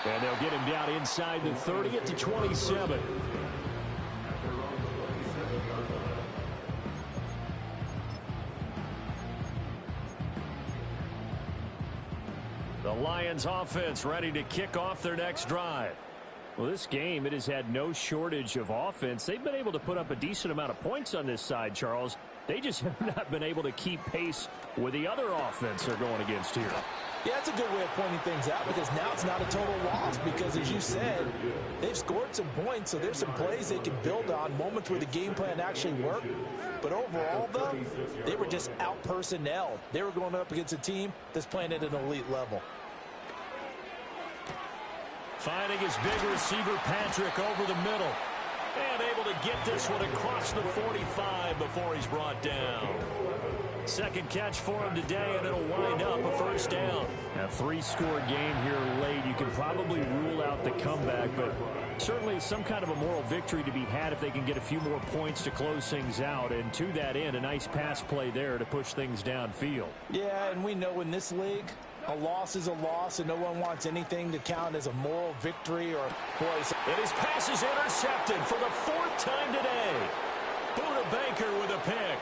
And they'll get him down inside the 30 at the 27. The Lions offense ready to kick off their next drive. Well, this game, it has had no shortage of offense. They've been able to put up a decent amount of points on this side, Charles. They just have not been able to keep pace with the other offense they're going against here. Yeah, that's a good way of pointing things out because now it's not a total loss because, as you said, they've scored some points, so there's some plays they can build on, moments where the game plan actually worked. But overall, though, they were just out-personnel. They were going up against a team that's playing at an elite level. Finding his big receiver, Patrick, over the middle. And able to get this one across the 45 before he's brought down. Second catch for him today, and it'll wind up a first down. A three-score game here late. You can probably rule out the comeback, but certainly some kind of a moral victory to be had if they can get a few more points to close things out. And to that end, a nice pass play there to push things downfield. Yeah, and we know in this league, a loss is a loss, and no one wants anything to count as a moral victory or poise. And his pass is intercepted for the fourth time today. Buda Baker with a pick.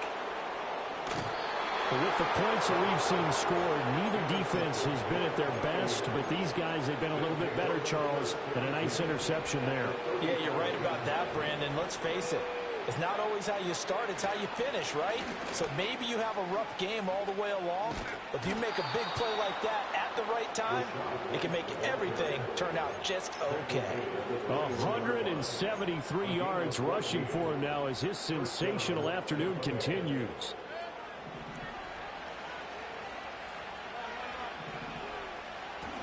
With the points that we've seen scored, neither defense has been at their best, but these guys have been a little bit better, Charles, and a nice interception there. Yeah, you're right about that, Brandon. Let's face it. It's not always how you start, it's how you finish, right? So maybe you have a rough game all the way along, but if you make a big play like that at the right time, it can make everything turn out just okay. 173 yards rushing for him now as his sensational afternoon continues.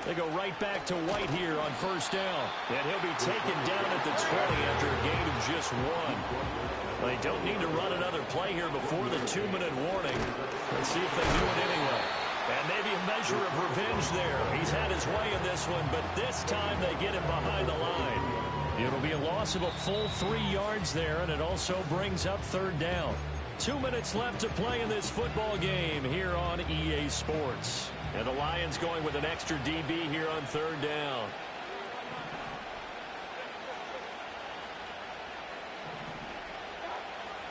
They go right back to White here on first down. And he'll be taken down at the 20 after a gain of just one. They don't need to run another play here before the 2-minute warning. Let's see if they do it anyway. And maybe a measure of revenge there. He's had his way in this one, but this time they get him behind the line. It'll be a loss of a full 3 yards there, and it also brings up third down. 2 minutes left to play in this football game here on EA Sports. And the Lions going with an extra DB here on third down.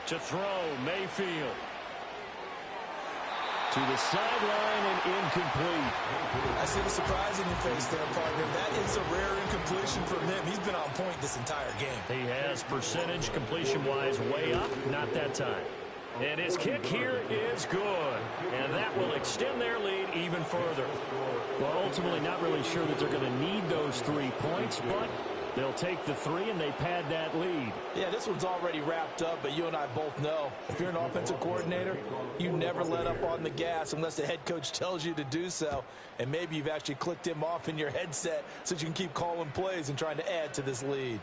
To throw, Mayfield. To the sideline and incomplete. I see the surprise in your face there, partner. That is a rare incompletion from him. He's been on point this entire game. He has percentage completion-wise way up, not that time. And his kick here is good. And that will extend their lead even further. Well, ultimately not really sure that they're going to need those 3 points, but they'll take the 3 and they pad that lead. Yeah, this one's already wrapped up, but you and I both know if you're an offensive coordinator, you never let up on the gas unless the head coach tells you to do so. And maybe you've actually clicked him off in your headset so you can keep calling plays and trying to add to this lead.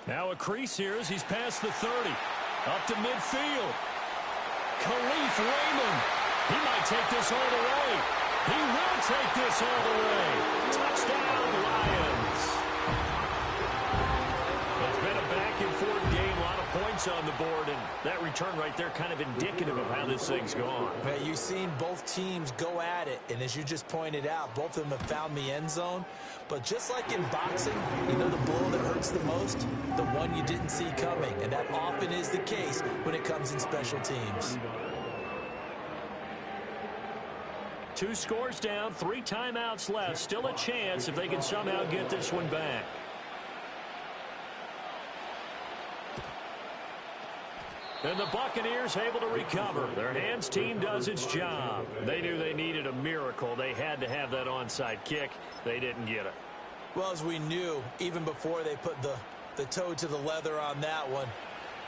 Now a crease here as he's past the 30. Up to midfield. Khalif Raymond. He might take this all the way. He will take this all the way. Touchdown, Lions. It's been a back-and-forth game. A lot of points on the board, and that return right there kind of indicative of how this thing's gone. Man, you've seen both teams go at it, and as you just pointed out, both of them have found the end zone. But just like in boxing, you know the blow that hurts the most? The one you didn't see coming, and that often is the case when it comes in special teams. 2 scores down, 3 timeouts left. Still a chance if they can somehow get this one back. And the Buccaneers able to recover. Their hands team does its job. They knew they needed a miracle. They had to have that onside kick. They didn't get it. Well, as we knew, even before they put the toe to the leather on that one,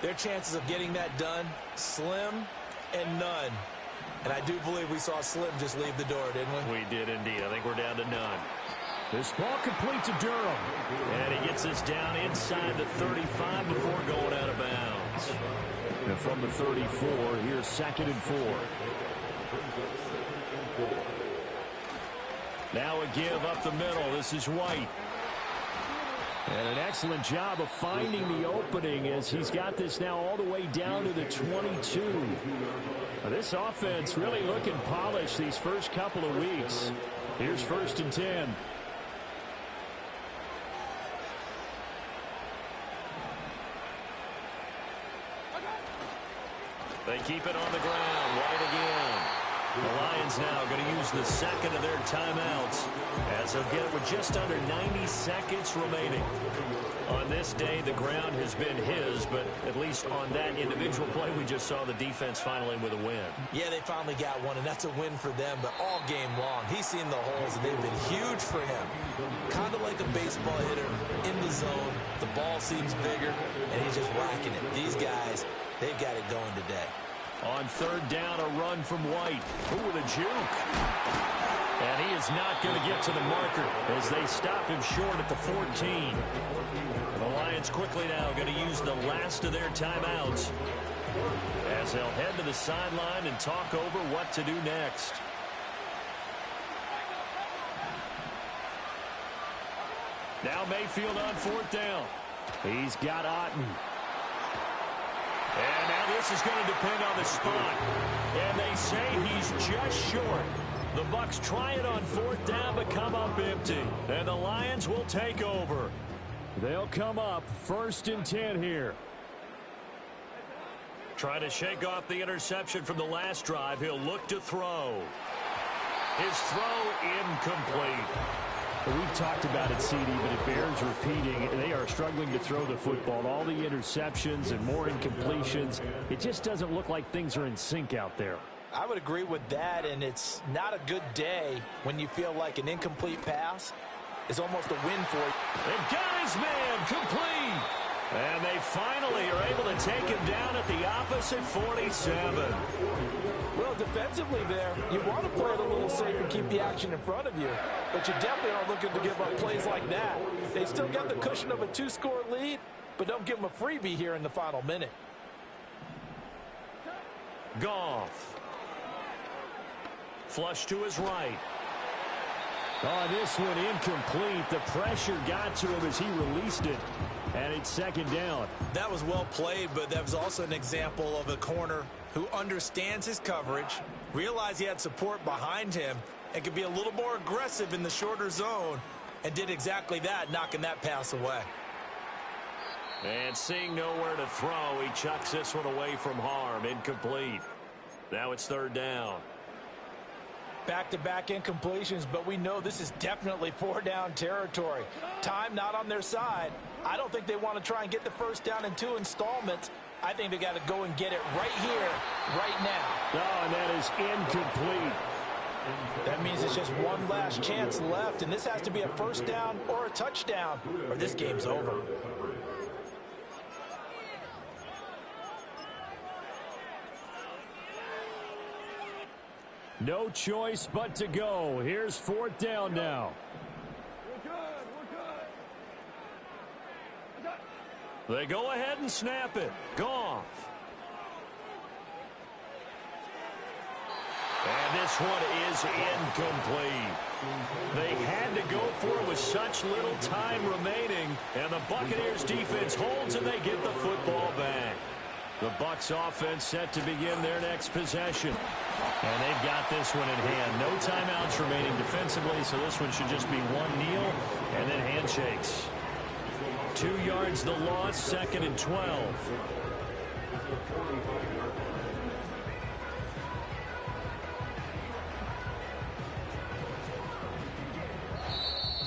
their chances of getting that done, slim and none. And I do believe we saw Slim just leave the door, didn't we? We did indeed. I think we're down to none. This ball complete to Durham. And he gets this down inside the 35 before going out of bounds. And from the 34, here's 2nd and 4. Now a give up the middle. This is White. And an excellent job of finding the opening as he's got this now all the way down to the 22. This offense really looking polished these first couple of weeks. Here's 1st and 10. They keep it on the ground. White again. The Lions now going to use the second of their timeouts as they'll get it with just under 90 seconds remaining. On this day, the ground has been his, but at least on that individual play, we just saw the defense finally with a win. Yeah, they finally got one, and that's a win for them, but all game long, he's seen the holes, and they've been huge for him. Kind of like a baseball hitter in the zone. The ball seems bigger, and he's just whacking it. These guys, they've got it going today. On 3rd down, a run from White. Ooh, with a juke. And he is not going to get to the marker as they stop him short at the 14. The Lions quickly now going to use the last of their timeouts as they'll head to the sideline and talk over what to do next. Now Mayfield on 4th down. He's got Otten. And now this is going to depend on the spot. And they say he's just short. The Bucks try it on 4th down but come up empty. And the Lions will take over. They'll come up 1st and 10 here. Trying to shake off the interception from the last drive. He'll look to throw. His throw incomplete. We've talked about it, CD, but it bears repeating. They are struggling to throw the football. All the interceptions and more incompletions. It just doesn't look like things are in sync out there. I would agree with that, and it's not a good day when you feel like an incomplete pass is almost a win for you. And got his man complete. And they finally are able to take him down at the opposite 47. Well, defensively there, you want to play it a little safe and keep the action in front of you. But you definitely aren't looking to give up plays like that. They still got the cushion of a 2-score lead, but don't give them a freebie here in the final minute. Goff. Flush to his right. Oh, this one incomplete. The pressure got to him as he released it. And it's 2nd down. That was well played, but that was also an example of a corner who understands his coverage, realized he had support behind him, and could be a little more aggressive in the shorter zone, and did exactly that, knocking that pass away. And seeing nowhere to throw, he chucks this one away from harm. Incomplete. Now it's 3rd down. Back-to-back incompletions, but we know this is definitely 4-down territory. Time not on their side. I don't think they want to try and get the 1st down in 2 installments. I think they got to go and get it right here, right now. Oh, and that is incomplete. That means it's just one last chance left, and this has to be a 1st down or a touchdown, or this game's over. No choice but to go. Here's 4th down now. They go ahead and snap it. Goff. And this one is incomplete. They had to go for it with such little time remaining, and the Buccaneers defense holds and they get the football back. The Bucks offense set to begin their next possession. And they've got this one in hand. No timeouts remaining defensively, so this one should just be one kneel and then handshakes. 2 yards the loss, 2nd and 12.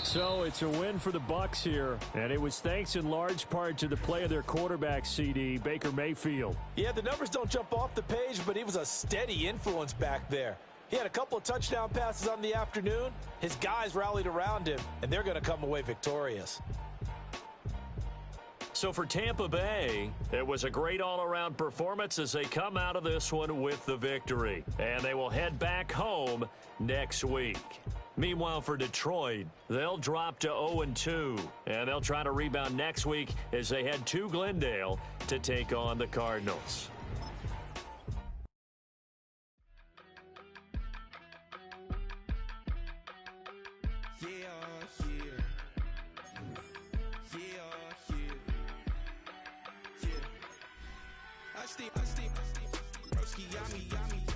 So it's a win for the Bucks here, and it was thanks in large part to the play of their quarterback, CD, Baker Mayfield. Yeah, the numbers don't jump off the page, but he was a steady influence back there. He had a couple of touchdown passes on the afternoon. His guys rallied around him, and they're going to come away victorious. So for Tampa Bay, it was a great all-around performance as they come out of this one with the victory. And they will head back home next week. Meanwhile, for Detroit, they'll drop to 0-2, and they'll try to rebound next week as they head to Glendale to take on the Cardinals. I steam, broski, yummy.